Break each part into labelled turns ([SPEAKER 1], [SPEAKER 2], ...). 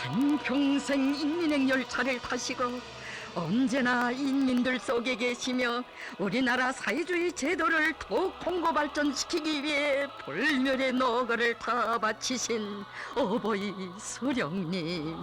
[SPEAKER 1] 한평생 인민행 열차를 타시고 언제나 인민들 속에 계시며 우리나라 사회주의 제도를 더욱 통고 발전시키기 위해 불멸의 노고를 다 바치신 어버이 수령님.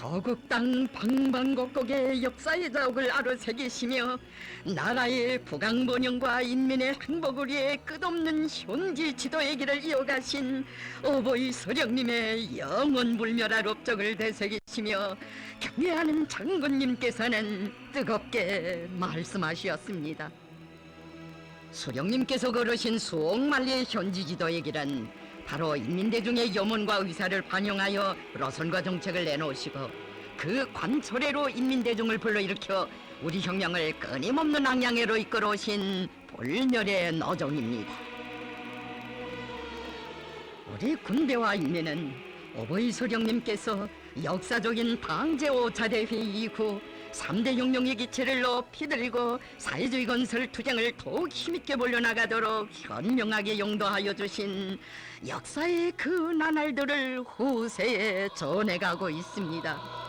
[SPEAKER 1] 조국 땅 방방곡곡에 역사의 자욱을 아로새기시며 나라의 부강번영과 인민의 행복을 위해 끝없는 현지 지도의 길을 이어가신 어버이 수령님의 영원불멸할 업적을 되새기시며 경애하는 장군님께서는 뜨겁게 말씀하셨습니다. 수령님께서 걸으신 수억만리의 현지 지도의 길은 바로 인민대중의 염원과 의사를 반영하여 노선과 정책을 내놓으시고 그 관철회로 인민대중을 불러일으켜 우리 혁명을 끊임없는 방향으로 이끌어오신 불멸의 노종입니다. 우리 군대와 인민은 어버이 수령님께서 역사적인 당제 5차 대회 이후 3대 혁명의 기체를 높이 들고 사회주의 건설 투쟁을 더욱 힘있게 벌려나가도록 현명하게 용도하여 주신 역사의 그 나날들을 후세에 전해가고 있습니다.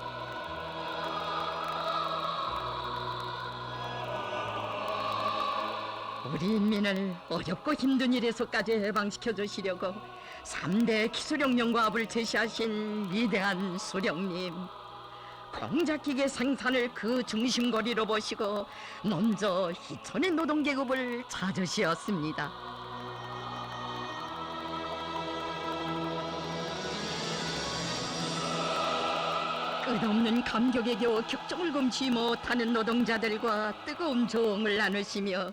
[SPEAKER 1] 우리 인민을 어렵고 힘든 일에서까지 해방시켜 주시려고 3대 기술혁명과업을 제시하신 위대한 수령님, 공작기계 생산을 그 중심거리로 보시고 먼저 희천의 노동계급을 찾으시었습니다. 끝없는 감격에 겨워 격정을 금치 못하는 노동자들과 뜨거운 조응을 나누시며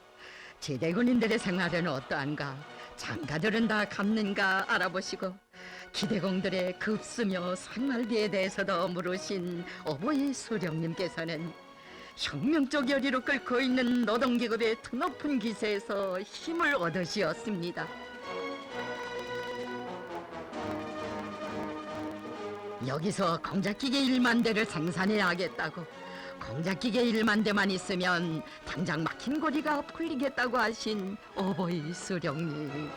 [SPEAKER 1] 지대군인들의 생활은 어떠한가, 장가들은 다 갚는가 알아보시고 기대공들의 급수며 생활비에 대해서도 물으신 어버이 수령님께서는 혁명적 열의로 끓고 있는 노동계급의 드높은 기세에서 힘을 얻으시었습니다. 여기서 공작기계 1만 대를 생산해야겠다고, 공작기계 1만 대만 있으면 당장 막힌 고리가 풀리겠다고 하신 어버이 수령님.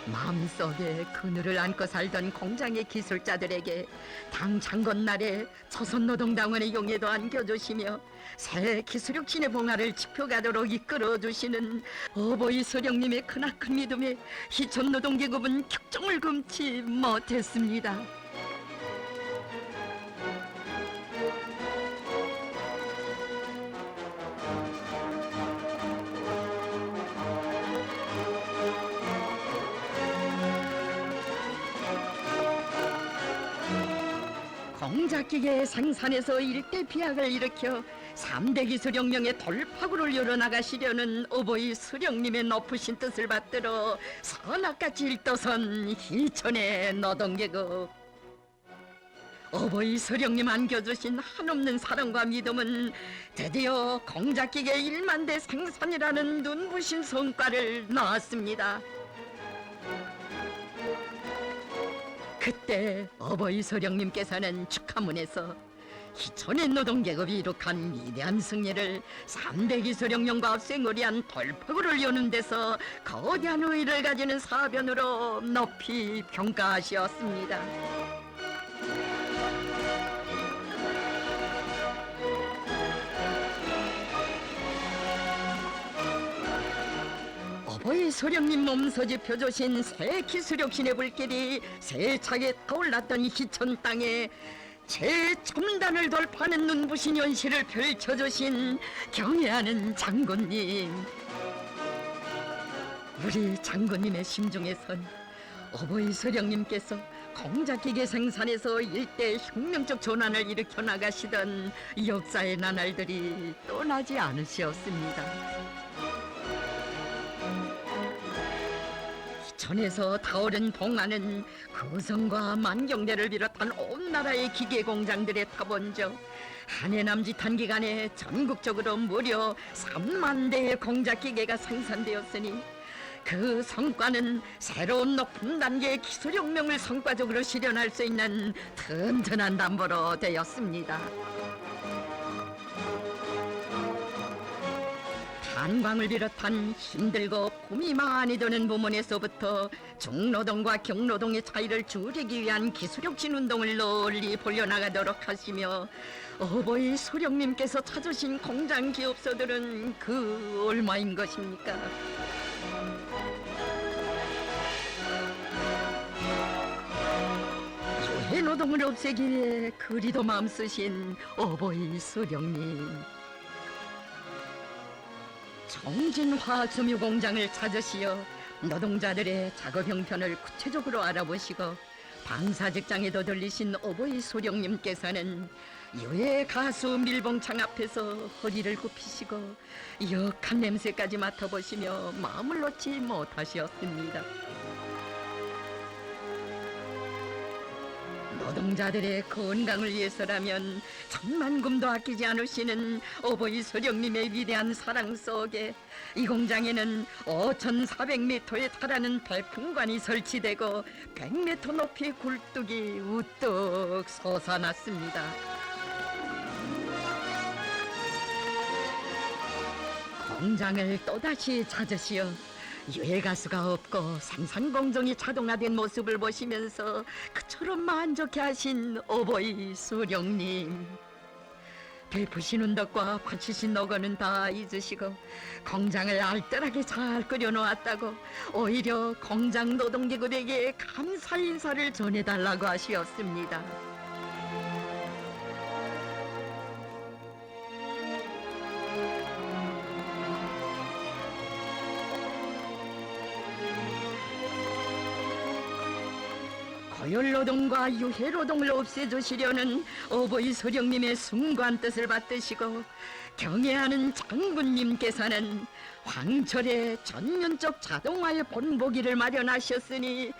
[SPEAKER 1] 마음속에 그늘을 안고 살던 공장의 기술자들에게 당 창건날에 조선노동당원의 용에도 안겨주시며 새 기술혁신의 봉화를 지펴가도록 이끌어주시는 어버이 수령님의 크나큰 믿음에 희천노동계급은 격정을 금치 못했습니다. 공작기계 생산에서 일대 비약을 일으켜 3대 기술혁명의 돌파구를 열어나가시려는 어버이 수령님의 높으신 뜻을 받들어 선악같이 일떠선 희천의 노동계급. 어버이 수령님 안겨주신 한없는 사랑과 믿음은 드디어 공작기계 1만 대 생산이라는 눈부신 성과를 낳았습니다. 그때 어버이 수령님께서는 축하문에서 희천의 노동계급이 이룩한 위대한 승리를 3대 기술혁명과 합생을 위한 돌파구를 여는 데서 거대한 의의를 가지는 사변으로 높이 평가하셨습니다. 어버이 수령님 몸소 펴주신 새 기술혁신의 불길이 세차게 타올랐던 희천 땅에 최첨단을 돌파하는 눈부신 현실을 펼쳐주신 경애하는 장군님. 우리 장군님의 심중에선 어버이 수령님께서 공작기계 생산에서 일대 혁명적 전환을 일으켜 나가시던 역사의 나날들이 떠나지 않으시었습니다. 천에서 타오른 봉화는 거성과 만경대를 비롯한 온 나라의 기계 공장들에 타본져 한 해 남짓한 기간에 전국적으로 무려 3만 대의 공작기계가 생산되었으니 그 성과는 새로운 높은 단계의 기술혁명을 성과적으로 실현할 수 있는 튼튼한 담보로 되었습니다. 탄광을 비롯한 힘들고 품이 많이 드는 부문에서부터 중노동과 경노동의 차이를 줄이기 위한 기술혁신 운동을 널리 벌려나가도록 하시며 어버이 소령님께서 찾으신 공장 기업소들은 그 얼마인 것입니까? 유해노동을 없애기 위해 그리도 마음 쓰신 어버이 소령님, 청진화학섬유 공장을 찾으시어 노동자들의 작업 형편을 구체적으로 알아보시고 방사직장에도 들리신 어버이 소령님께서는 유해 가수 밀봉창 앞에서 허리를 굽히시고 역한 냄새까지 맡아보시며 마음을 놓지 못하셨습니다. 노동자들의 건강을 위해서라면 천만금도 아끼지 않으시는 어버이 소령님의 위대한 사랑 속에 이 공장에는 5,400m에 달하는 배풍관이 설치되고 100m 높이 굴뚝이 우뚝 솟아났습니다. 공장을 또다시 찾으시어 유해가스가 없고 생산공정이 자동화된 모습을 보시면서 그처럼 만족해하신 어버이 소령님, 베푸시는 덕과 바치신 노고는 다 잊으시고 공장을 알뜰하게 잘 끓여놓았다고 오히려 공장 노동기구에게 감사 인사를 전해달라고 하시었습니다. 고열노동과 유해노동을 없애주시려는 어버이 소령님의 숭고한 뜻을 받드시고 경애하는 장군님께서는 황철의 전면적 자동화의 본보기를 마련하셨으니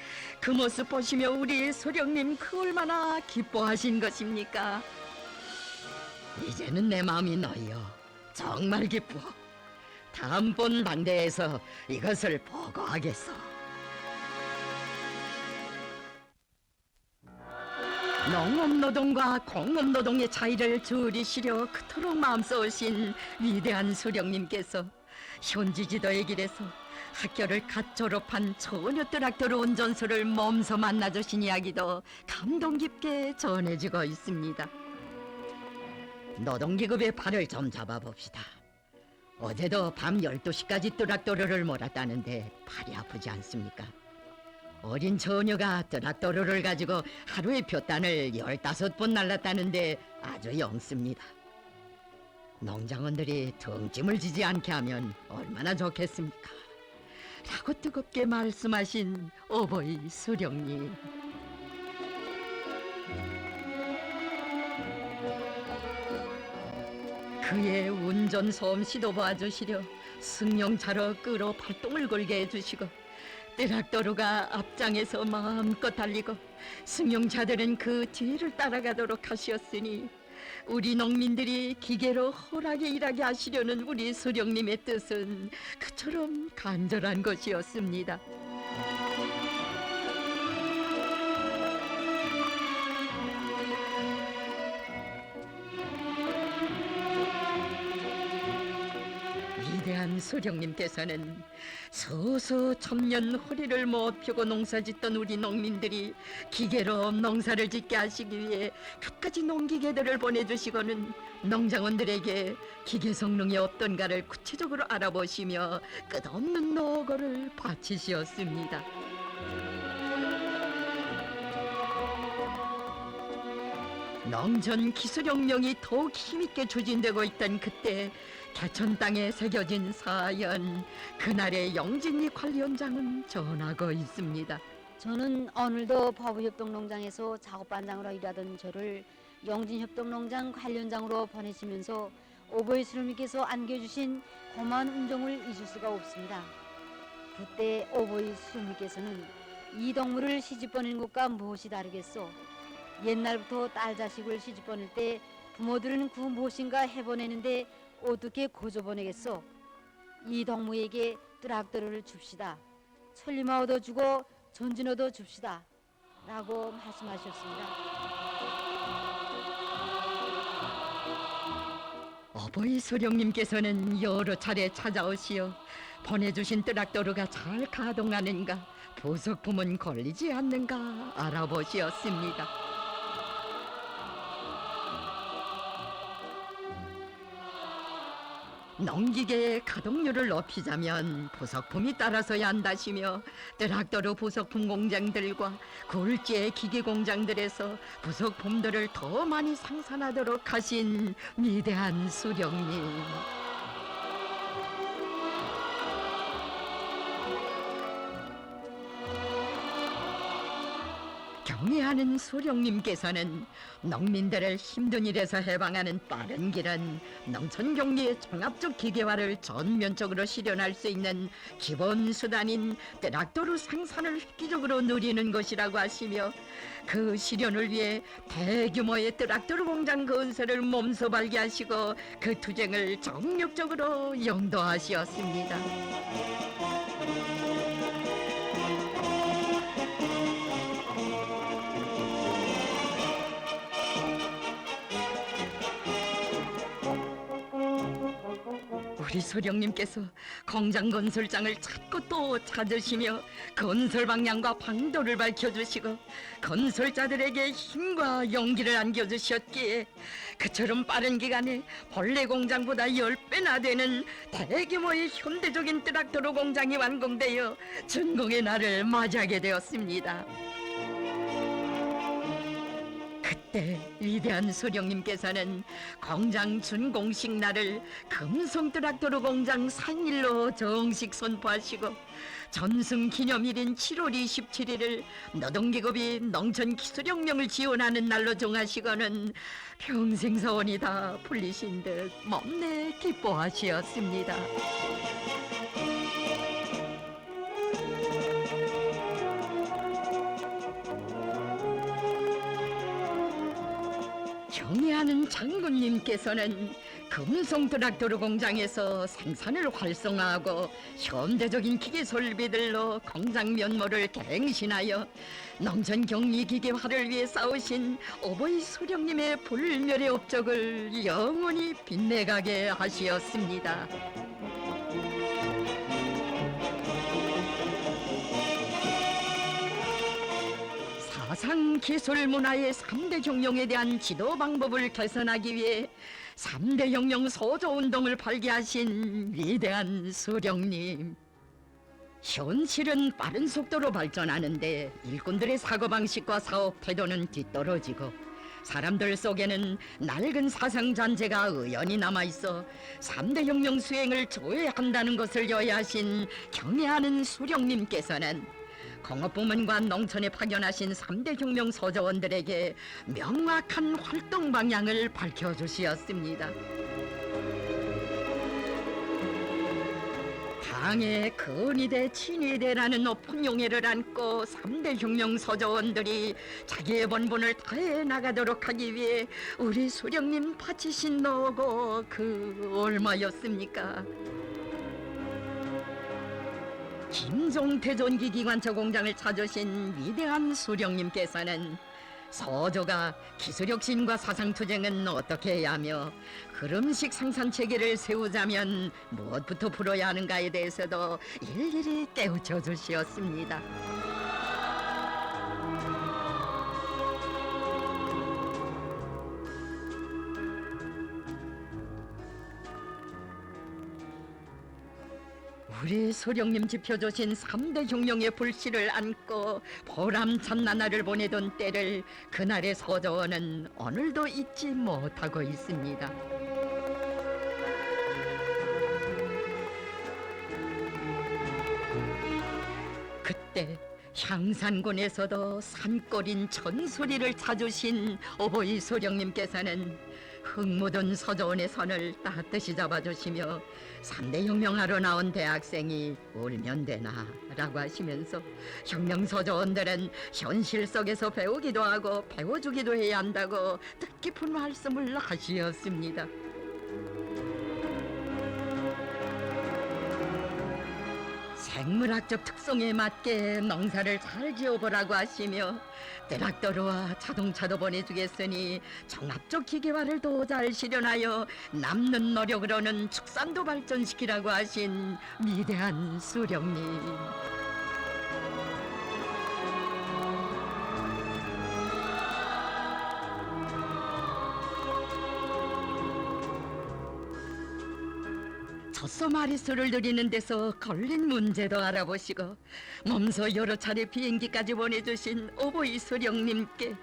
[SPEAKER 1] 그 모습 보시며 우리 소령님 그 얼마나 기뻐하신 것입니까? 이제는 내 마음이 놓여 정말 기뻐. 다음번 당대에서 이것을 보고하겠어. 농업노동과 공업노동의 차이를 줄이시려 그토록 마음써오신 위대한 소령님께서 현지지도의 길에서 학교를 갓 졸업한 처녀 트랙터 운전수를 몸소 만나주신 이야기도 감동 깊게 전해지고 있습니다. 노동기급의 발을 좀 잡아봅시다. 어제도 밤 12시까지 트랙터를 몰았다는데 발이 아프지 않습니까? 어린 처녀가 트랙터를 가지고 하루에 푯단을 15번 날랐다는데 아주 영습니다. 농장원들이 등짐을 지지 않게 하면 얼마나 좋겠습니까? 라고 뜨겁게 말씀하신 어버이 소령님. 그의 운전 솜씨도 봐주시려 승용차로 끌어 발동을 걸게 해주시고 트랙터루가 앞장에서 마음껏 달리고 승용차들은 그 뒤를 따라가도록 하셨으니 우리 농민들이 기계로 홀하게 일하게 하시려는 우리 소령님의 뜻은 그처럼 간절한 것이었습니다. 위대한 소령님께서는 서서 천년 허리를 못 펴고 농사짓던 우리 농민들이 기계로 농사를 짓게 하시기 위해 갖가지 농기계들을 보내주시고는 농장원들에게 기계 성능이 어떤가를 구체적으로 알아보시며 끝없는 노고를 바치시었습니다. 농전 기술혁명이 더욱 힘있게 추진되고 있던 그때 개천 땅에 새겨진 사연, 그날의 영진이 관리원장은 전하고 있습니다.
[SPEAKER 2] 저는 오늘도 버브협동농장에서 작업반장으로 일하던 저를 영진협동농장 관리원장으로 보내시면서 오버이 스님께서 안겨주신 고마운 운종을 잊을 수가 없습니다. 그때 오버이 스님께서는 이 동물을 시집 보내는 것과 무엇이 다르겠소? 옛날부터 딸 자식을 시집 보낼 때 부모들은 그 무엇인가 해보내는데 어떻게 고조 보내겠소? 이 동무에게 트랙터를 줍시다. 천리마 얻어주고 전진 얻어줍시다 라고 말씀하셨습니다.
[SPEAKER 1] 어버이 소령님께서는 여러 차례 찾아오시어 보내주신 뜨락도루가 잘 가동하는가, 부속품은 걸리지 않는가 알아보시었습니다. 농기계의 가동률을 높이자면 부속품이 따라서야 한다시며 뜨락도루 부속품 공장들과 굴지의 기계 공장들에서 부속품들을 더 많이 생산하도록 하신 위대한 수령님. 경애하는 수령님께서는 농민들을 힘든 일에서 해방하는 빠른 길은 농촌 경리의 종합적 기계화를 전면적으로 실현할 수 있는 기본 수단인 뜨락도루 생산을 획기적으로 누리는 것이라고 하시며, 그 실현을 위해 대규모의 뜨락도루 공장 건설을 몸소 발기하시고 그 투쟁을 정력적으로 영도하시었습니다. 우리 소령님께서 공장 건설장을 찾고 또 찾으시며 건설 방향과 방도를 밝혀주시고 건설자들에게 힘과 용기를 안겨주셨기에 그처럼 빠른 기간에 본래 공장보다 10배나 되는 대규모의 현대적인 뜨락도루 공장이 완공되어 전공의 날을 맞이하게 되었습니다. 그때 위대한 소령님께서는 공장 준공식 날을 금성 뜨락도루 공장 생일로 정식 선포하시고 전승 기념일인 7월 27일을 노동기업이 농촌 기술혁명을 지원하는 날로 정하시고는 평생 소원이 다 풀리신 듯 멈내 기뻐하시었습니다. 경애하는 장군님께서는 금성 뜨락도루 공장에서 생산을 활성화하고 현대적인 기계 설비들로 공장 면모를 갱신하여 농촌 경리 기계화를 위해 싸우신 어버이 수령님의 불멸의 업적을 영원히 빛내가게 하시었습니다. 사상 기술 문화의 3대 혁명에 대한 지도 방법을 개선하기 위해 3대 혁명 소조 운동을 발기하신 위대한 수령님. 현실은 빠른 속도로 발전하는데 일꾼들의 사고방식과 사업 태도는 뒤떨어지고 사람들 속에는 낡은 사상 잔재가 의연히 남아있어 3대 혁명 수행을 조회한다는 것을 여야하신 경애하는 수령님께서는 공업부문과 농촌에 파견하신 3대 혁명 소조원들에게 명확한 활동 방향을 밝혀주시었습니다. 당의 근위대 친위대라는 높은 용해를 안고 3대 혁명 소조원들이 자기의 본분을 다해 나가도록 하기 위해 우리 수령님 바치신 노고 그 얼마였습니까? 김종태전기 기관차 공장을 찾으신 위대한 수령님께서는 소조가 기술혁신과 사상투쟁은 어떻게 해야 하며 그름식 생산체계를 세우자면 무엇부터 풀어야 하는가에 대해서도 일일이 깨우쳐 주시었습니다. 우리 소령님 지펴주신 3대 혁명의 불씨를 안고 보람찬 나날을 보내던 때를 그날의 소조원은 오늘도 잊지 못하고 있습니다. 그때 향산군에서도 산골인 전소리를 찾으신 어버이 소령님께서는 흙 묻은 소조원의 손을 따뜻이 잡아주시며 3대 혁명하러 나온 대학생이 울면 되나 라고 하시면서 혁명 소조원들은 현실 속에서 배우기도 하고 배워주기도 해야 한다고 뜻깊은 말씀을 하시었습니다. 생물학적 특성에 맞게 농사를 잘 지어보라고 하시며 트랙터와 자동차도 보내주겠으니 종합적 기계화를 더 잘 실현하여 남는 노력으로는 축산도 발전시키라고 하신 위대한 수령님. 젖소 마리수를 늘리는 데서 걸린 문제도 알아보시고 몸소 여러 차례 비행기까지 보내주신 오보이 수령님께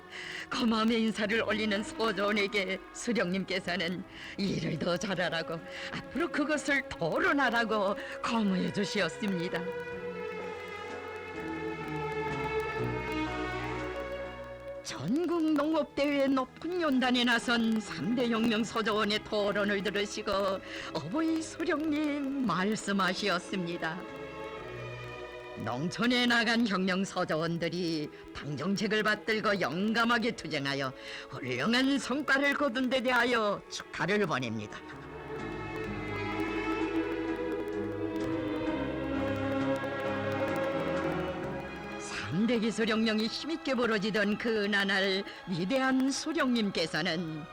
[SPEAKER 1] 고마움의 인사를 올리는 소조원에게 수령님께서는 일을 더 잘하라고 앞으로 그것을 토론하라고 거무해 주시었습니다. 전국 농업대회 높은 연단에 나선 3대 혁명 소조원의 토론을 들으시고 어버이 수령님 말씀하시었습니다. 농촌에 나간 혁명 소조원들이 당정책을 받들고 용감하게 투쟁하여 훌륭한 성과를 거둔 데 대하여 축하를 보냅니다. 3대 기수령령이 힘있게 벌어지던 그 나날 위대한 수령님께서는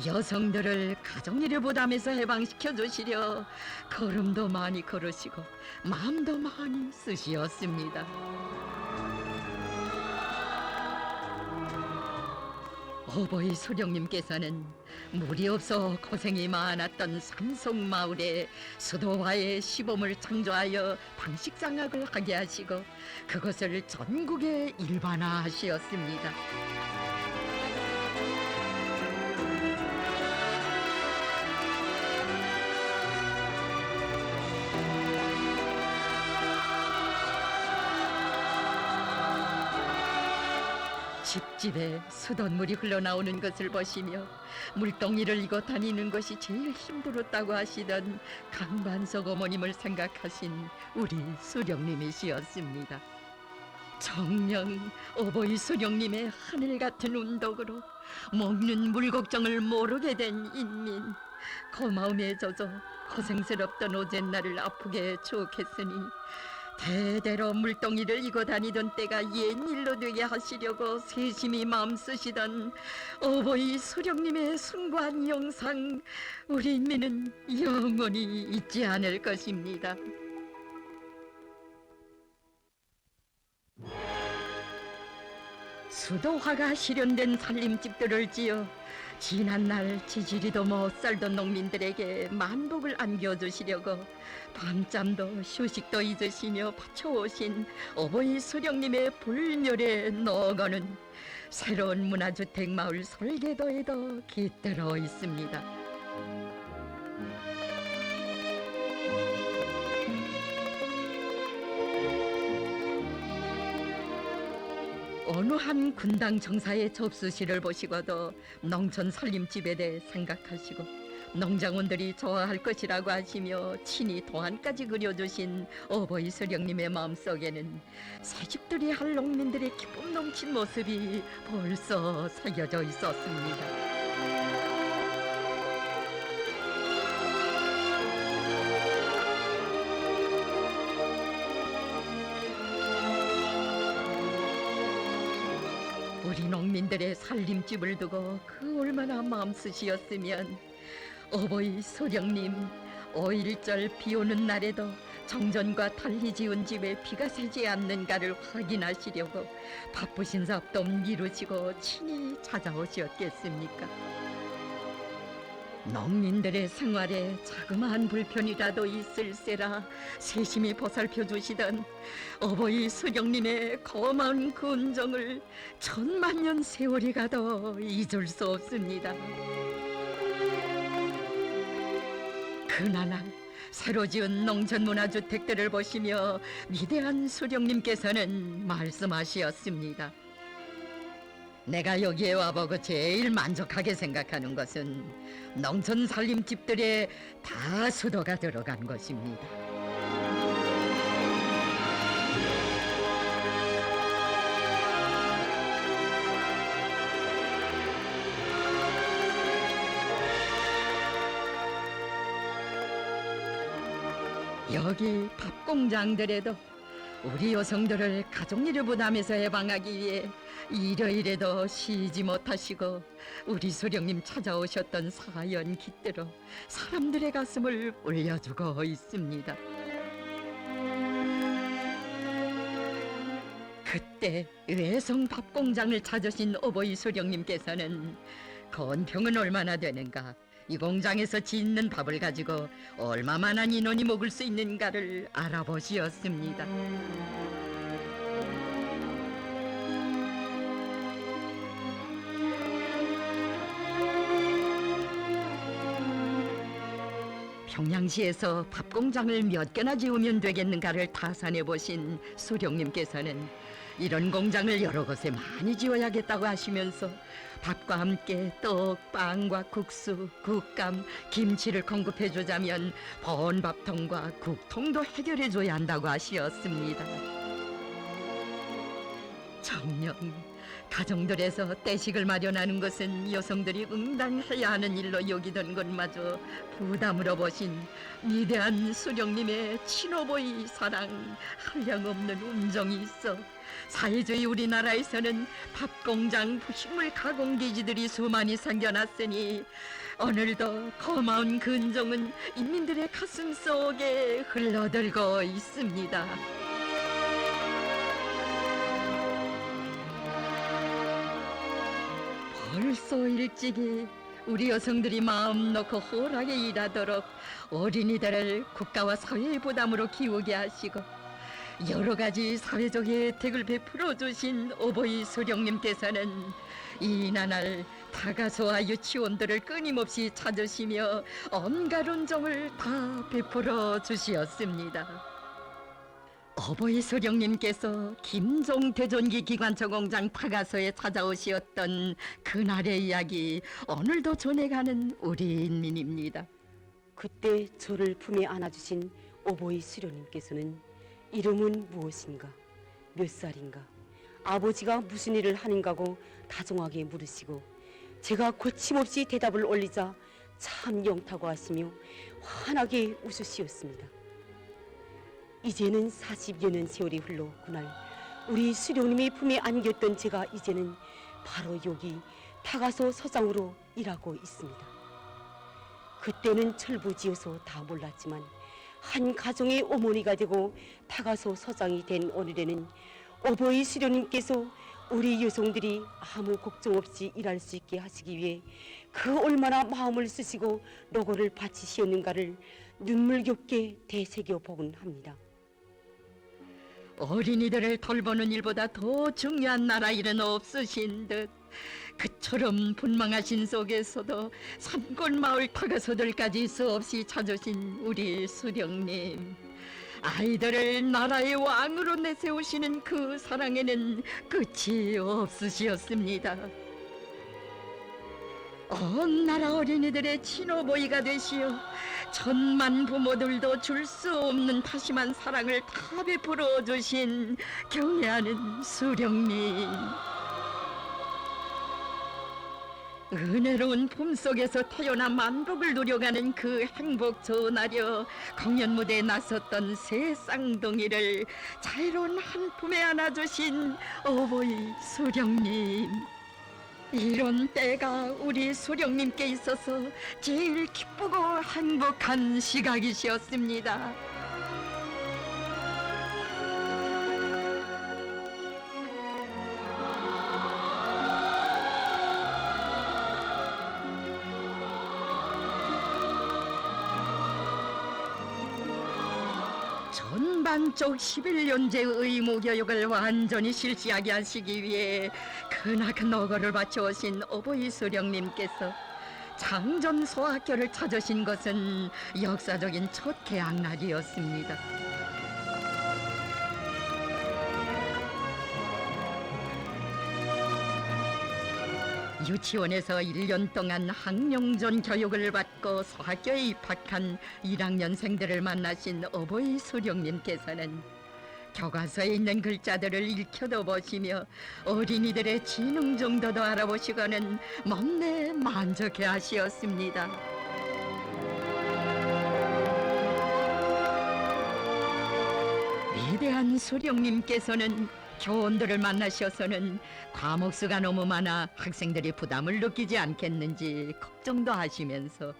[SPEAKER 1] 여성들을 가정일을 부담에서 해방시켜 주시려 걸음도 많이 걸으시고 마음도 많이 쓰시었습니다. 어버이 수령님께서는 물이 없어 고생이 많았던 삼성마을에 수도화의 시범을 창조하여 방식장학을 하게 하시고 그것을 전국에 일반화하시었습니다. 집집에 수돗물이 흘러나오는 것을 보시며 물동이를 이고 다니는 것이 제일 힘들었다고 하시던 강반석 어머님을 생각하신 우리 수령님이시었습니다. 정녕 어버이 수령님의 하늘 같은 운덕으로 먹는 물 걱정을 모르게 된 인민, 고마움에 젖어 고생스럽던 오젠날을 아프게 추억했으니 대대로 물동이를 이고 다니던 때가 옛일로 되게 하시려고 세심히 마음 쓰시던 어버이 수령님의 숭고한 영상, 우리 인민은 영원히 잊지 않을 것입니다. 수도화가 실현된 살림집들을 지어 지난날 지지리도 못 살던 농민들에게 만복을 안겨주시려고 밤잠도 휴식도 잊으시며 바쳐오신 어버이 수령님의 불멸의 노고는 새로운 문화주택 마을 설계도에도 깃들어 있습니다. 어느 한 군당 정사의 접수시를 보시고도 농촌 살림집에 대해 생각하시고 농장원들이 좋아할 것이라고 하시며 친히 도안까지 그려주신 어버이 수령님의 마음속에는 새집들이 할 농민들의 기쁨 넘친 모습이 벌써 새겨져 있었습니다. 우리 농민들의 살림집을 두고 그 얼마나 마음 쓰시었으면 어버이 수령님 5.1절 비 오는 날에도 정전과 달리 지은 집에 비가 새지 않는가를 확인하시려고 바쁘신 삽도 미루시고 친히 찾아오셨겠습니까? 농민들의 생활에 자그마한 불편이라도 있을세라 세심히 보살펴 주시던 어버이 수령님의 고마운 근정을 천만년 세월이 가도 잊을 수 없습니다. 그나날 새로 지은 농촌문화주택들을 보시며 위대한 수령님께서는 말씀하시었습니다. 내가 여기에 와보고 제일 만족하게 생각하는 것은 농촌 살림집들에 다 수도가 들어간 것입니다. 여기 밥공장들에도 우리 여성들을 가족일을 부담해서 해방하기 위해 일요일에도 쉬지 못하시고 우리 수령님 찾아오셨던 사연 깃들어 사람들의 가슴을 울려주고 있습니다. 그때 외성 밥공장을 찾으신 어버이 수령님께서는 건평은 얼마나 되는가, 이 공장에서 짓는 밥을 가지고 얼마만한 인원이 먹을 수 있는가를 알아보시었습니다. 평양시에서 밥공장을 몇 개나 지으면 되겠는가를 타산해 보신 수령님께서는 이런 공장을 여러 곳에 많이 지어야겠다고 하시면서 밥과 함께 떡, 빵과 국수, 국감, 김치를 공급해 주자면 번밥통과 국통도 해결해 줘야 한다고 하시었습니다. 정녕 가정들에서 떼식을 마련하는 것은 여성들이 응당해야 하는 일로 여기던 것마저 부담으로 보신 위대한 수령님의 친어버이 사랑, 한량없는 음정이 있어 사회주의 우리나라에서는 밥공장, 부식물 가공기지들이 수많이 생겨났으니 오늘도 고마운 근종은 인민들의 가슴 속에 흘러들고 있습니다. 벌써 일찍이 우리 여성들이 마음 놓고 홀하게 일하도록 어린이들을 국가와 사회의 부담으로 키우게 하시고 여러 가지 사회적 혜택을 베풀어 주신 어버이 수령님께서는 이나날 다가소와 유치원들을 끊임없이 찾으시며 온갖 은정을 다 베풀어 주시었습니다. 어버이 수령님께서 김종대전기 기관차 공장 타가소에 찾아오시었던 그날의 이야기, 오늘도 전해가는 우리 인민입니다.
[SPEAKER 3] 그때 저를 품에 안아주신 어버이 수령님께서는 이름은 무엇인가, 몇 살인가, 아버지가 무슨 일을 하는가고 다정하게 물으시고 제가 거침없이 대답을 올리자 참 영타고 하시며 환하게 웃으시었습니다. 이제는 40여 년 세월이 흘러 그날 우리 수령님이 품에 안겼던 제가 이제는 바로 여기 타가소 서장으로 일하고 있습니다. 그때는 철부지어서 다 몰랐지만 한 가정의 어머니가 되고 타가소 서장이 된 오늘에는 어버이 수령님께서 우리 여성들이 아무 걱정 없이 일할 수 있게 하시기 위해 그 얼마나 마음을 쓰시고 노고를 바치시었는가를 눈물겹게 되새겨보곤 합니다.
[SPEAKER 1] 어린이들을 돌보는 일보다 더 중요한 나라 일은 없으신 듯 그처럼 분망하신 속에서도 산골 마을 타가소들까지 수없이 찾으신 우리 수령님, 아이들을 나라의 왕으로 내세우시는 그 사랑에는 끝이 없으시었습니다. 온 나라 어린이들의 친어버이가 되시어 천만 부모들도 줄 수 없는 다심한 사랑을 다 베풀어 주신 경애하는 수령님, 은혜로운 품속에서 태어나 만복을 누려가는 그 행복 전하려 공연 무대에 나섰던 새 쌍둥이를 자유로운 한 품에 안아주신 어버이 수령님, 이런 때가 우리 수령님께 있어서 제일 기쁘고 행복한 시각이셨습니다. 전반적 11년제 의무교육을 완전히 실시하게 하시기 위해 크나큰 노고를 바쳐오신 어버이 수령님께서 장전소학교를 찾으신 것은 역사적인 첫 개학날이었습니다. 유치원에서 1년 동안 학령전 교육을 받고 소학교에 입학한 1학년생들을 만나신 어버이 수령님께서는 교과서에 있는 글자들을 읽혀도 보시며 어린이들의 지능 정도도 알아보시고는 못내 만족해 하시었습니다. 위대한 수령님께서는 교원들을 만나셔서는 과목 수가 너무 많아 학생들이 부담을 느끼지 않겠는지 걱정도 하시면서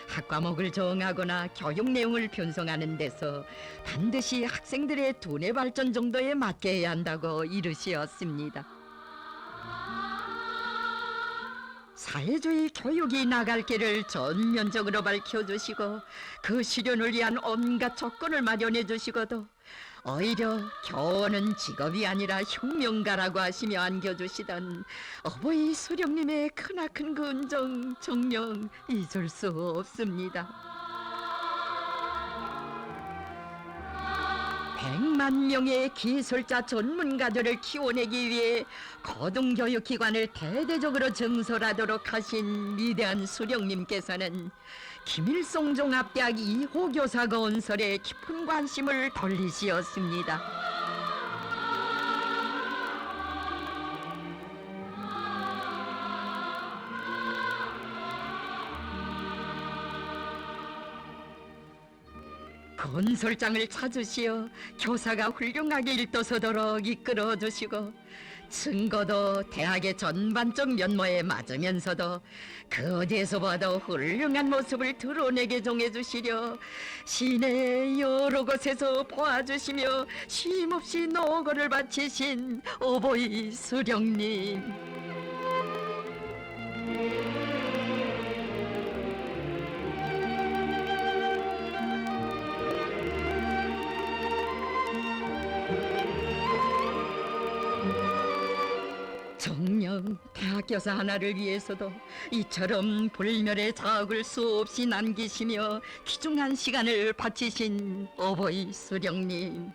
[SPEAKER 1] 학과목을 정하거나 교육 내용을 편성하는 데서 반드시 학생들의 두뇌 발전 정도에 맞게 해야 한다고 이르시었습니다. 사회주의 교육이 나갈 길을 전면적으로 밝혀주시고 그 실현을 위한 온갖 조건을 마련해 주시고도 오히려 교원은 직업이 아니라 혁명가라고 하시며 안겨주시던 어버이 수령님의 크나큰 그 은정 정녕 잊을 수 없습니다. 100만 명의 기술자 전문가들을 키워내기 위해 고등교육기관을 대대적으로 증설하도록 하신 위대한 수령님께서는 김일성 종합대학 2호 교사 건설에 깊은 관심을 돌리시었습니다. 건설장을 찾으시어 교사가 훌륭하게 일도서도록 이끌어주시고 증거도 대학의 전반적 면모에 맞으면서도 그 어디에서 봐도 훌륭한 모습을 드러내게 정해주시려 시내 여러 곳에서 보아주시며 쉼없이 노고를 바치신 어버이 수령님. 정녕 대학교사 하나를 위해서도 이처럼 불멸의 자학을 수없이 남기시며 귀중한 시간을 바치신 어버이 수령님.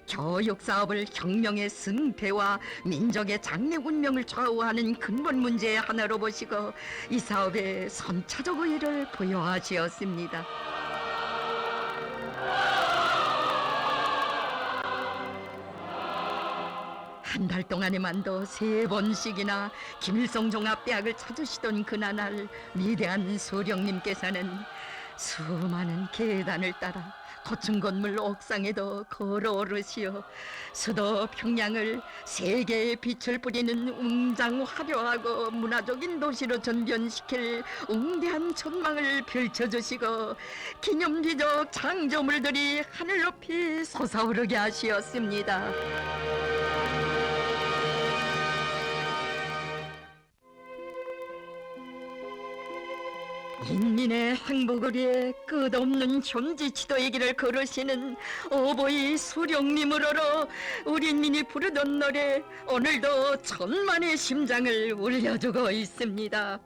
[SPEAKER 1] 교육사업을 혁명의 승패와 민족의 장래 운명을 좌우하는 근본 문제의 하나로 보시고 이 사업에 선차적 의의를 부여하시었습니다. 한 달 동안에만도 3번씩이나 김일성 종합대학을 찾으시던 그날 위대한 수령님께서는 수많은 계단을 따라 고층 건물 옥상에도 걸어오르시어 수도 평양을 세계의 빛을 뿌리는 웅장 화려하고 문화적인 도시로 전변시킬 웅대한 전망을 펼쳐주시고 기념비적 창조물들이 하늘 높이 솟아오르게 하시었습니다. 인민의 행복을 위해 끝없는 현지 지도의 길을 걸으시는 어버이 수령님으로로 우리 인민이 부르던 노래 오늘도 천만의 심장을 울려주고 있습니다.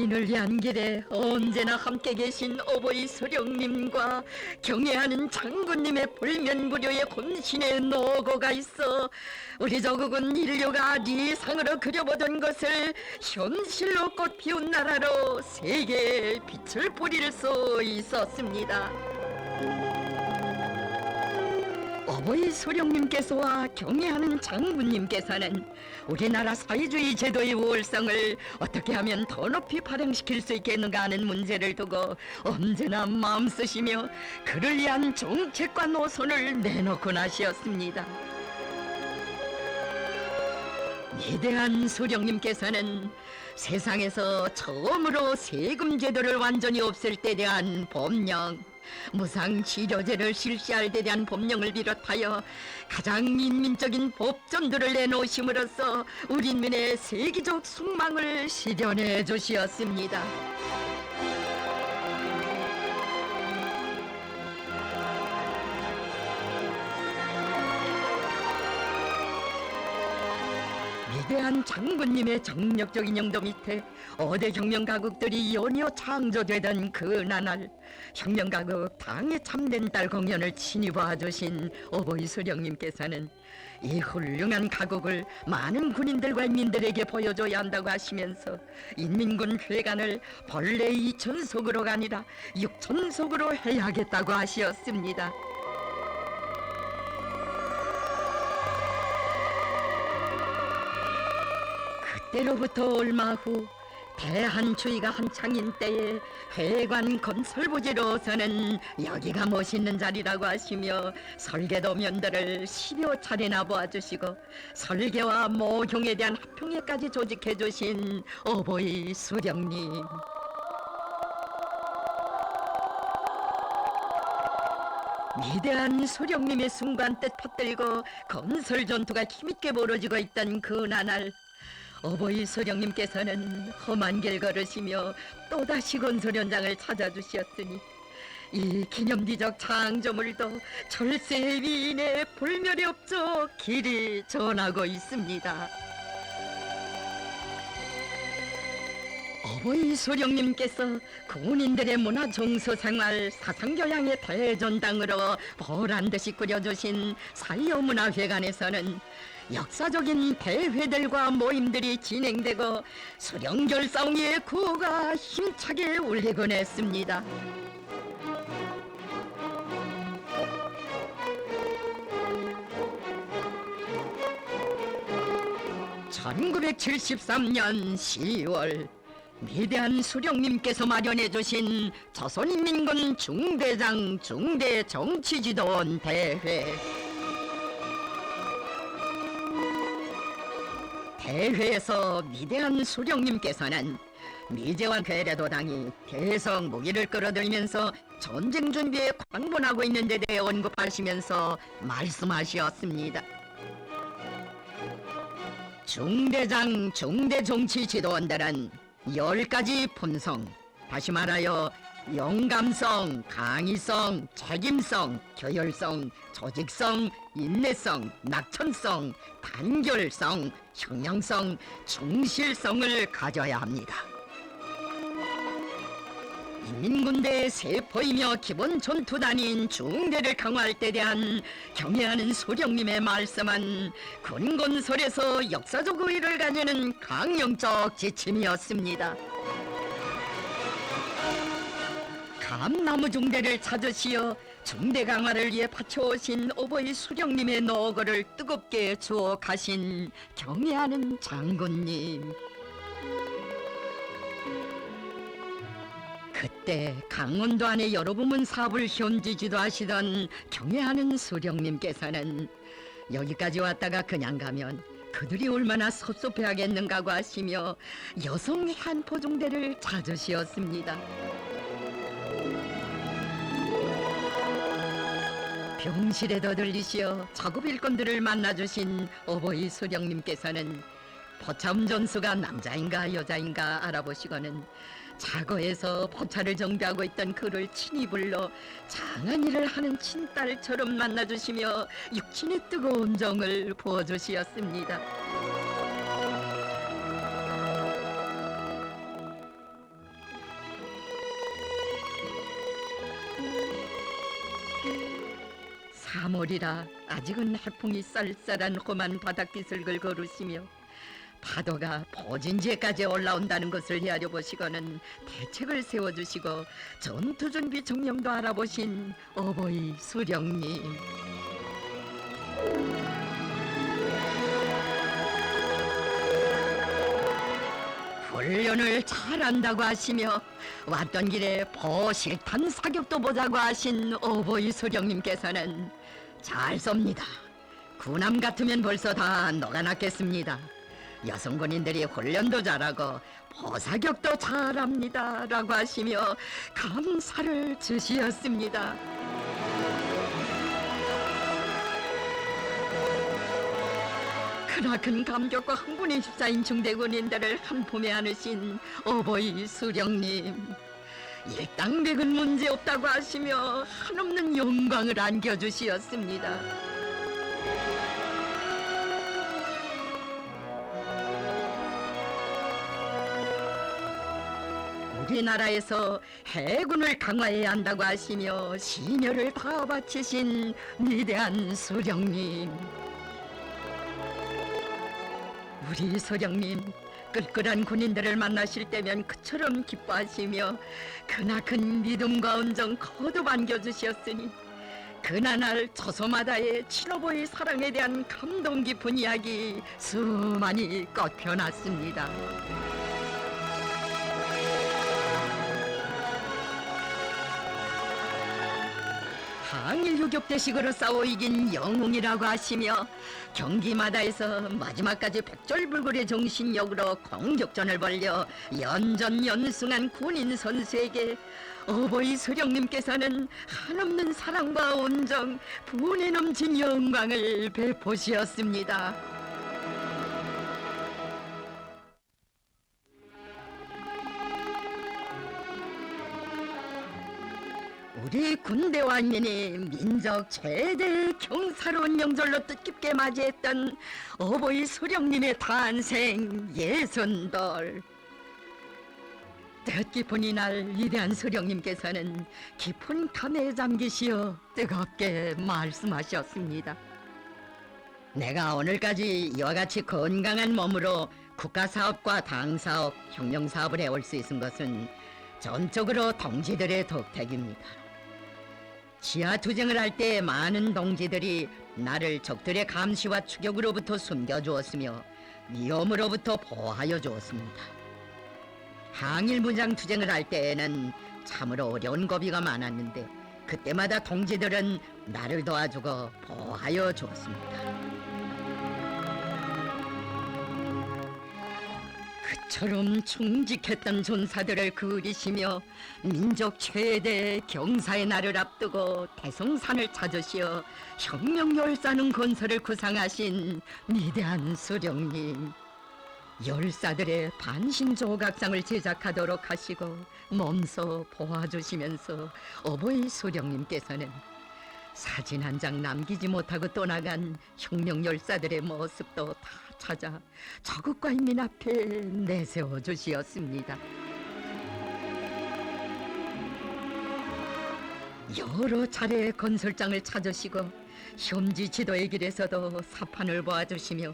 [SPEAKER 1] 고인을 위한 길에 언제나 함께 계신 어버이 소령님과 경애하는 장군님의 불면불효의 혼신의 노고가 있어 우리 조국은 인류가 리상으로 그려보던 것을 현실로 꽃피운 나라로 세계에 빛을 뿌릴 수 있었습니다. 어버이 소령님께서와 경애하는 장군님께서는 우리나라 사회주의 제도의 우월성을 어떻게 하면 더 높이 발행시킬 수 있겠는가 하는 문제를 두고 언제나 마음 쓰시며 그를 위한 정책과 노선을 내놓곤 하시었습니다. 위대한 소령님께서는 세상에서 처음으로 세금 제도를 완전히 없앨 때 대한 법령, 무상 치료제를 실시할 데 대한 법령을 비롯하여 가장 인민적인 법전들을 내놓으심으로써 우리 인민의 세계적 숙망을 실현해 주시었습니다. 위대한 장군님의 정력적인 영도 밑에 어대 혁명가국들이 연이어 창조되던 그 나날, 혁명가국 당의 참된 딸 공연을 친히 봐주신 어버이 소령님께서는 이 훌륭한 가국을 많은 군인들과 인민들에게 보여줘야 한다고 하시면서 인민군 회관을 본래 2천석으로가 아니라 6천석으로 해야겠다고 하시었습니다. 때로부터 얼마 후 대한주의가 한창인 때에 회관 건설 부지로서는 여기가 멋있는 자리라고 하시며 설계도면들을 10여 차례나 보아주시고 설계와 모형에 대한 합평회까지 조직해 주신 어버이 수령님. 위대한 수령님의 순간뜻 받들고 건설 전투가 힘있게 벌어지고 있던 그 나날, 어버이 소령님께서는 험한 길 걸으시며 또다시 건설 현장을 찾아주셨으니 이 기념비적 창조물도 철새의 위인의 불멸이 없죠 길이 전하고 있습니다. 어버이 소령님께서 군인들의 문화 정서 생활 사상 교양의 대전당으로 보란듯이 꾸려주신 사이어문화회관에서는 역사적인 대회들과 모임들이 진행되고 수령결사옹의 구호가 힘차게 울리곤 했습니다. (1973년 10월) 위대한 수령님께서 마련해 주신 조선인민군 중대장 중대정치지도원 대회. 대회에서 위대한 수령님께서는 미제와 괴뢰도당이 계속 무기를 끌어들이면서 전쟁 준비에 광분하고 있는 데 대해 언급하시면서 말씀하셨습니다. 중대장 중대정치지도원들은 10가지 품성, 다시 말하여 영감성, 강의성, 책임성, 교열성, 조직성, 인내성, 낙천성, 단결성, 형량성, 충실성을 가져야 합니다. 인민군대의 세포이며 기본 전투단인 중대를 강화할 때 대한 경애하는 소령님의 말씀은 군건설에서 역사적 의의를 가지는 강령적 지침이었습니다. 감나무 중대를 찾으시어 중대 강화를 위해 바쳐오신 어버이 수령님의 노고를 뜨겁게 주옥하신 경애하는 장군님. 그때 강원도 안의 여러 부문 사업을 현지지도 하시던 경애하는 수령님께서는 여기까지 왔다가 그냥 가면 그들이 얼마나 섭섭해하겠는가고 하시며 여성 한포중대를 찾으시었습니다. 병실에도 들리시어 작업 일꾼들을 만나주신 어버이 수령님께서는 포참 전수가 남자인가 여자인가 알아보시고는 차고에서 포차를 정비하고 있던 그를 친히 불러 장한 일을 하는 친딸처럼 만나주시며 육신의 뜨거운 정을 부어주시었습니다. 3월이라 아직은 해풍이 쌀쌀한 험한 바닷기슭을 걸으시며 파도가 보진지에까지 올라온다는 것을 헤아려 보시고는 대책을 세워주시고 전투준비 정령도 알아보신 어버이 수령님. 훈련을 잘한다고 하시며 왔던 길에 보실탄 사격도 보자고 하신 어버이 수령님께서는 잘 쏩니다. 군함 같으면 벌써 다 녹아났겠습니다. 여성 군인들이 훈련도 잘하고 보사격도 잘합니다 라고 하시며 감사를 주시었습니다. 크나큰 감격과 흥분에 휩싸인 중대군인들을 한 품에 안으신 어버이 수령님. 일당백은 문제없다고 하시며 한없는 영광을 안겨주시었습니다. 우리나라에서 해군을 강화해야 한다고 하시며 심혈을 다 바치신 위대한 수령님. 우리 소령님, 끌끌한 군인들을 만나실 때면 그처럼 기뻐하시며 크나큰 믿음과 온정 거듭 안겨주셨으니 그나날 처소마다의 친오보의 사랑에 대한 감동 깊은 이야기 수많이 꺾여놨습니다. 항일 유격대식으로 싸워 이긴 영웅이라고 하시며 경기마다에서 마지막까지 백절불굴의 정신력으로 공격전을 벌여 연전연승한 군인 선수에게 어버이 수령님께서는 한없는 사랑과 온정, 분에 넘친 영광을 베푸시었습니다. 우리 군대와 인민이 민족 최대 경사로운 명절로 뜻깊게 맞이했던 어버이 수령님의 탄생 예순돌. 뜻깊은 이날 위대한 수령님께서는 깊은 감에 잠기시어 뜨겁게 말씀하셨습니다. 내가 오늘까지 이와 같이 건강한 몸으로 국가사업과 당사업, 혁명사업을 해올 수 있은 것은 전적으로 동지들의 덕택입니다. 지하투쟁을 할 때 많은 동지들이 나를 적들의 감시와 추격으로부터 숨겨주었으며 위험으로부터 보호하여 주었습니다. 항일무장 투쟁을 할 때에는 참으로 어려운 고비가 많았는데 그때마다 동지들은 나를 도와주고 보호하여 주었습니다. 그처럼 충직했던 존사들을 그리시며 민족 최대 경사의 날을 앞두고 대성산을 찾으시어 혁명열사능 건설을 구상하신 위대한 수령님. 열사들의 반신조각상을 제작하도록 하시고 몸소 보아주시면서 어버이 수령님께서는 사진 한 장 남기지 못하고 떠나간 혁명열사들의 모습도 다 찾아 저국과 인민 앞에 내세워 주시었습니다. 여러 차례 건설장을 찾으시고 현지 지도의 길에서도 사판을 보아주시며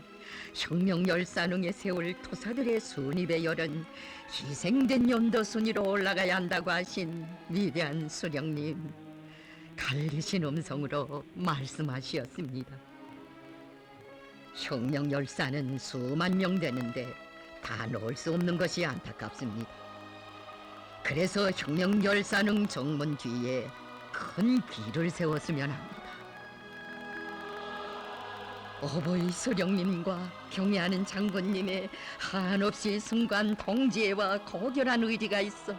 [SPEAKER 1] 혁명열사능에 세울 토사들의 순입의 열은 희생된 연도 순위로 올라가야 한다고 하신 위대한 수령님. 갈리신 음성으로 말씀하시었습니다. 혁명열사는 수만 명 되는데 다 놓을 수 없는 것이 안타깝습니다. 그래서 혁명열사능 정문 뒤에 큰 길을 세웠으면 합니다. 어버이 수령님과 경애하는 장군님의 한없이 순간 동지애와 고결한 의지가 있어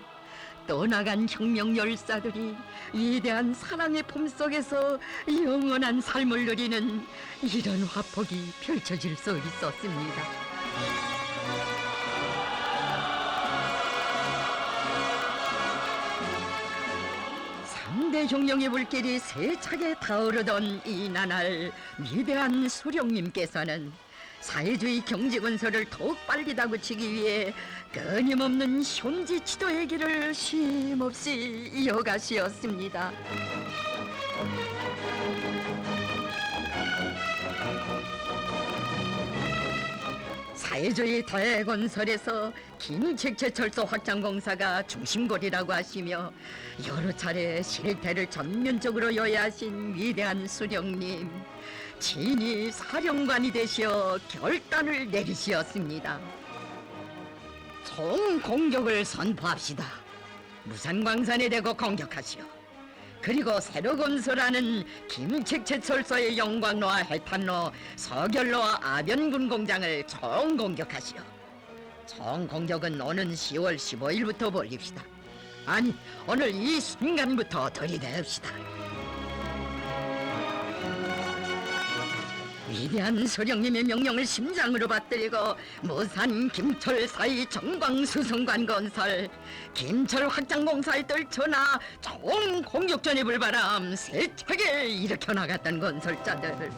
[SPEAKER 1] 떠나간 혁명열사들이 위대한 사랑의 품속에서 영원한 삶을 누리는 이런 화폭이 펼쳐질 수 있었습니다. 삼대 혁명의 불길이 세차게 타오르던 이 나날 위대한 수령님께서는 사회주의 경제건설을 더욱 빨리 다그치기 위해 끊임없는 현지 지도의 길을 쉼없이 이어가시었습니다. 사회주의 대건설에서 김책채철소 확장공사가 중심골이라고 하시며 여러 차례 실태를 전면적으로 요해하신 위대한 수령님, 친히 사령관이 되시어 결단을 내리시었습니다. 총공격을 선포합시다. 무산광산에 대고 공격하시오. 그리고 새로 건설하는 김책채철소의 영광로와 해탄로, 서결로와 아변군 공장을 총공격하시오. 총공격은 오는 10월 15일부터 벌립시다. 아니, 오늘 이 순간부터 들이댑시다. 위대한 소령님의 명령을 심장으로 받들고 무산 김철 사이 정광수성관 건설, 김철 확장공사에 떨쳐나 총공격전의 불바람 세차게 일으켜 나갔던 건설자들.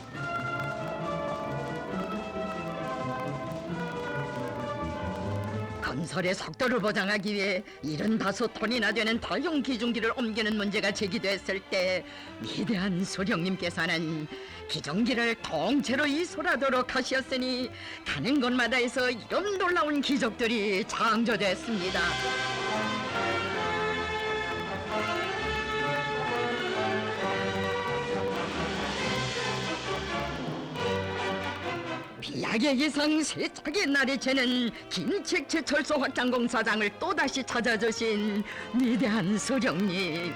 [SPEAKER 1] 건설의 속도를 보장하기 위해 75톤이나 되는 대형 기중기를 옮기는 문제가 제기됐을 때 위대한 소령님께서는 기중기를 통째로 이솔하도록 하셨으니 가는 곳마다에서 이런 놀라운 기적들이 창조됐습니다. 비약의 기상 세차게 날이 채는 김책채철소 확장공사장을 또다시 찾아주신 위대한 소령님.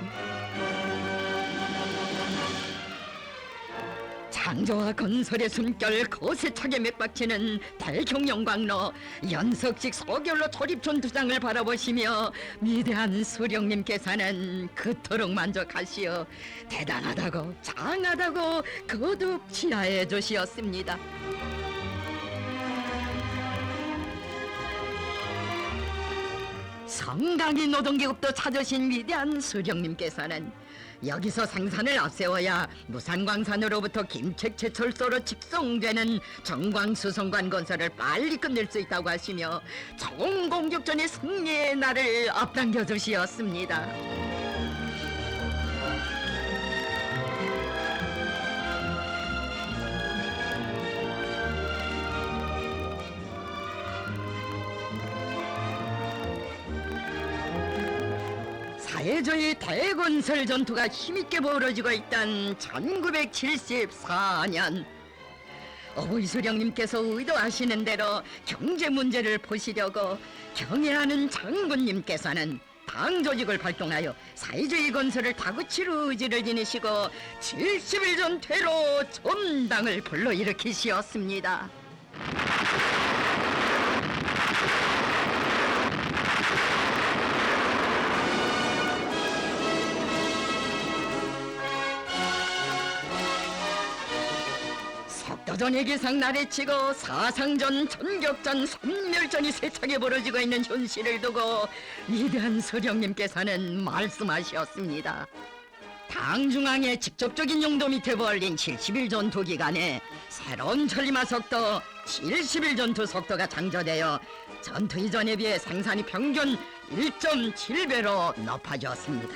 [SPEAKER 1] 창조와 건설의 숨결 거세차게 맥박치는 대형 영광로, 연석식 소결로 조립전투장을 바라보시며 위대한 수령님께서는 그토록 만족하시어 대단하다고 장하다고 거듭 치하해 주시었습니다. 성강이 노동계급도 찾으신 위대한 수령님께서는 여기서 생산을 앞세워야 무산광산으로부터 김책채철소로 직송되는 정광수성관 건설을 빨리 끝낼 수 있다고 하시며 총공격전의 승리의 날을 앞당겨 주시었습니다. 사회주의 대건설 전투가 힘있게 벌어지고 있던 1974년, 어버이 수령님께서 의도하시는 대로 경제 문제를 보시려고 경애하는 장군님께서는 당 조직을 발동하여 사회주의 건설을 다구칠 의지를 지니시고 70일 전퇴로 전당을 불러일으키시었습니다. 석도전의 기상 날에치고 사상전, 전격전, 선멸전이 세차게 벌어지고 있는 현실을 두고 위대한 서령님께서는 말씀하셨습니다. 당중앙의 직접적인 용도 밑에 벌린 70일 전투 기간에 새로운 전리마 속도 70일 전투 속도가 창조되어 전투 이전에 비해 생산이 평균 1.7배로 높아졌습니다.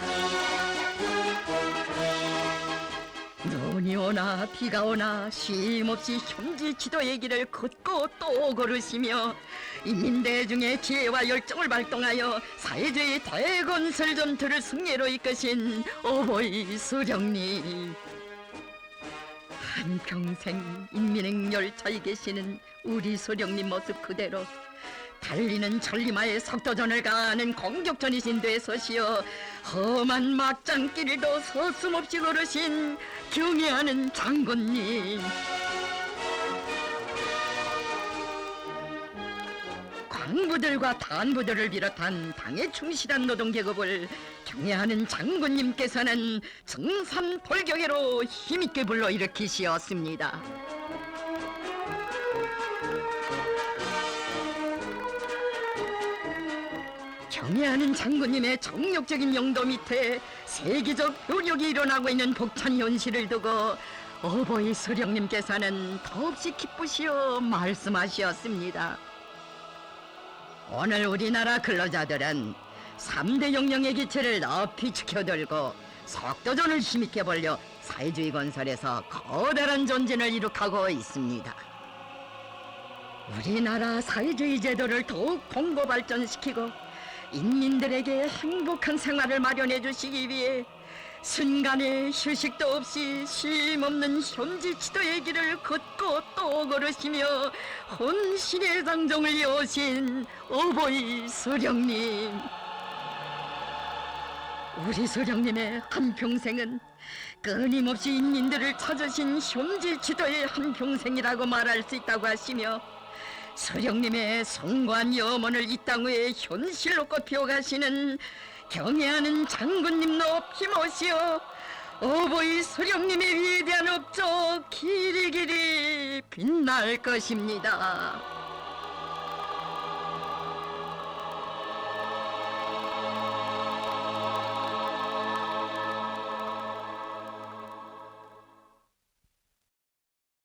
[SPEAKER 1] 눈이 오나 비가 오나 쉼없이 현지 지도의 길을 걷고 또 걸으시며 인민대중의 지혜와 열정을 발동하여 사회주의 대건설 전투를 승리로 이끄신 어버이 수령님, 한평생 인민행 열차에 계시는 우리 수령님 모습 그대로 달리는 전리마의 석도전을 가하는 공격전이신 데 서시어 험한 막장길도 서슴없이 걸으신 경애하는 장군님, 광부들과 단부들을 비롯한 당에 충실한 노동계급을 경애하는 장군님께서는 증산 돌격회로 힘있게 불러일으키시었습니다. 경애하는 장군님의 정력적인 용도 밑에 세계적 효력이 일어나고 있는 복찬 현실을 두고 어버이 수령님께서는 더없이 기쁘시어 말씀하셨습니다. 오늘 우리나라 근로자들은 3대 영령의 기체를 높이 지켜들고 석도전을 힘있게 벌려 사회주의 건설에서 커다란 전진을 이룩하고 있습니다. 우리나라 사회주의 제도를 더욱 공고 발전시키고 인민들에게 행복한 생활을 마련해 주시기 위해 순간의 휴식도 없이 쉼없는 현지 지도의 길을 걷고 또 걸으시며 혼신의 장정을 이어오신 어버이 소령님. 우리 소령님의 한평생은 끊임없이 인민들을 찾으신 현지 지도의 한평생이라고 말할 수 있다고 하시며 소령님의 숭고한 염원을 이 땅 위에 현실로 꽃피워가시는 경애하는 장군님도 힘오시어 어버이 소령님의 위대한 업적 길이길이 빛날 것입니다.